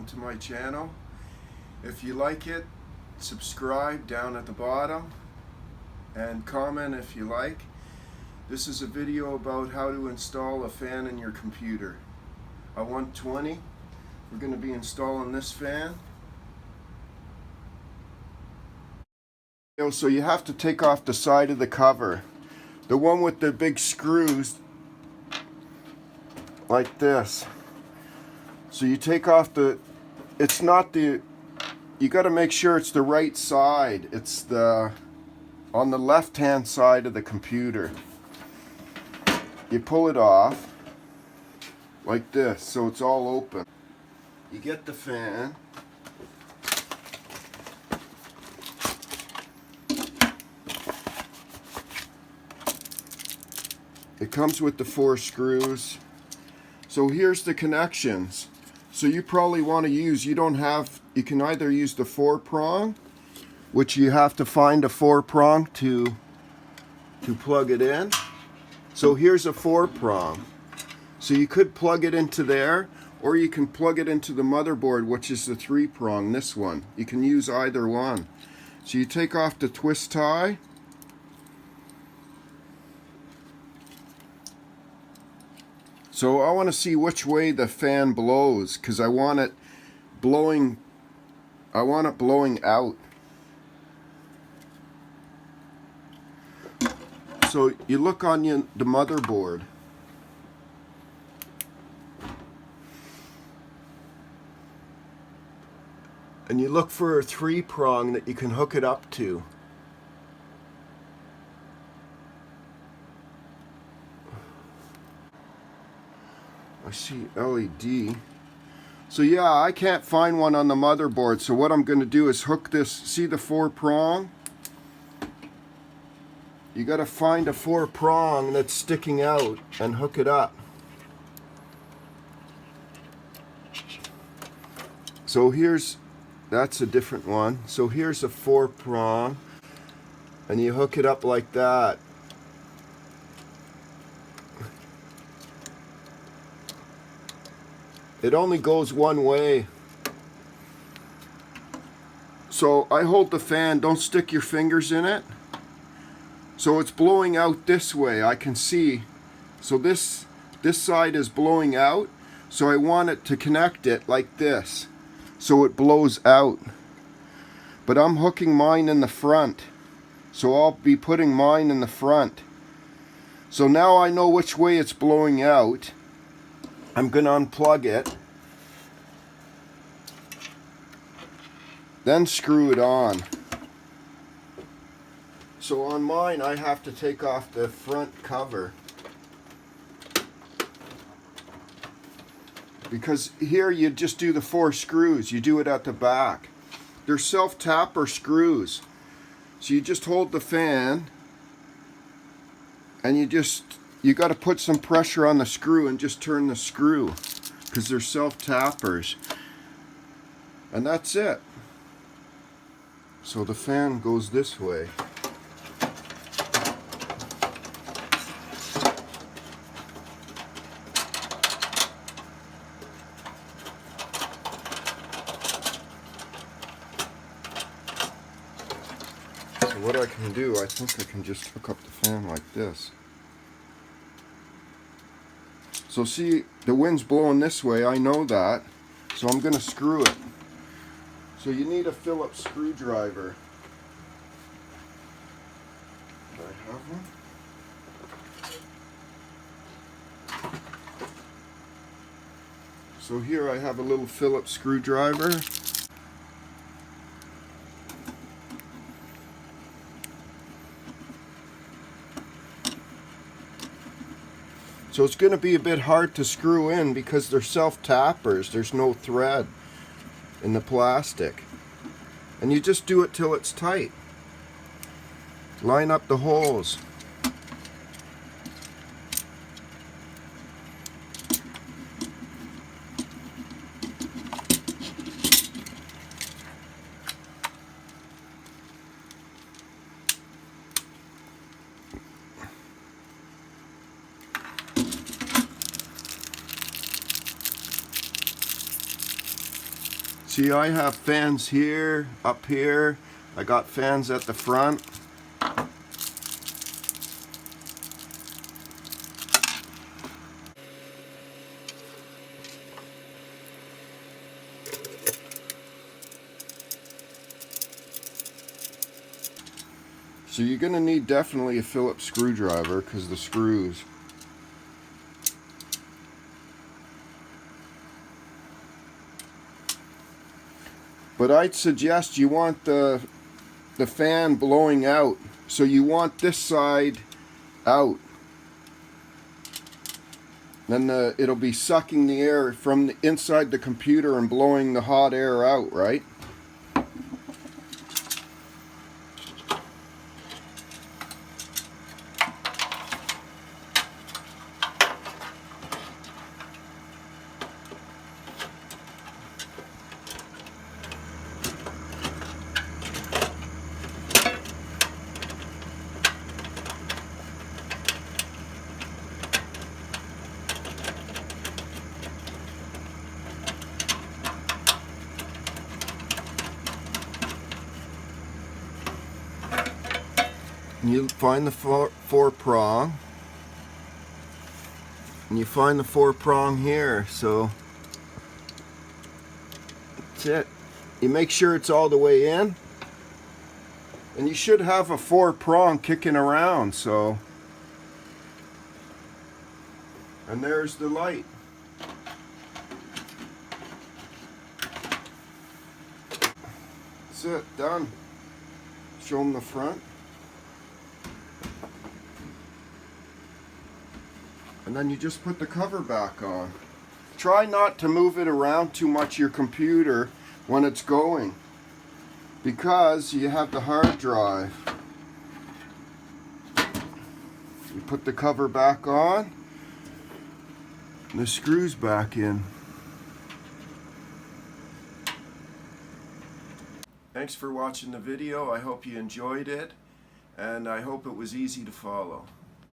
to my channel. If you like it, subscribe down at the bottom and comment if you like. This is a video about how to install a fan in your computer. A 120. We're going to be installing this fan. So you have to take off the side of the cover. The one with the big screws, like this. So you take off the, it's not the, you got to make sure it's the right side. It's the, on the left hand side of the computer. You pull it off like this, so it's all open. You get the fan. It comes with the 4 screws. So here's the connections. So you probably want to use, you can either use the 4-prong, which you have to find a 4-prong to plug it in. So here's a 4-prong. So you could plug it into there, or you can plug it into the motherboard, which is the 3-prong, this one. You can use either one. So you take off the twist tie. So I want to see which way the fan blows, because I want it blowing out. So you look on the motherboard. And you look for a 3-prong that you can hook it up to. I see LED. So yeah, I can't find one on the motherboard. So what I'm going to do is hook this. See the 4-prong? You got to find a 4-prong that's sticking out and hook it up. So that's a different one. So here's a 4-prong, and you hook it up like that. It only goes one way. So I hold the fan, don't stick your fingers in it. So it's blowing out this way, I can see. So this side is blowing out, so I want it to connect it like this, so it blows out. But I'm hooking mine in the front, so I'll be putting mine in the front. So now I know which way it's blowing out. I'm going to unplug it, then screw it on. So on mine, I have to take off the front cover, because here you just do the 4 screws. You do it at the back. They're self-tapper screws. So you just hold the fan, and you got to put some pressure on the screw and just turn the screw, because they're self-tappers. And that's it. So the fan goes this way. So what I can do, I think I can just hook up the fan like this. So see, the wind's blowing this way, I know that. So I'm going to screw it. So you need a Phillips screwdriver. Do I have one? So here I have a little Phillips screwdriver. So it's going to be a bit hard to screw in because they're self-tappers. There's no thread in the plastic. And you just do it till it's tight. Line up the holes. See, I have fans here, up here. I got fans at the front. So you're going to need definitely a Phillips screwdriver because the screws. But I'd suggest you want the fan blowing out. So you want this side out. Then it'll be sucking the air from the inside the computer and blowing the hot air out, right? You find the four prong, and you find the four prong here. So that's it. You make sure it's all the way in, and you should have a four prong kicking around. So, and there's the light. That's it, done. Show them the front. And then you just put the cover back on. Try not to move it around too much, your computer, when it's going, because you have the hard drive. You put the cover back on, and the screws back in. Thanks for watching the video. I hope you enjoyed it, and I hope it was easy to follow.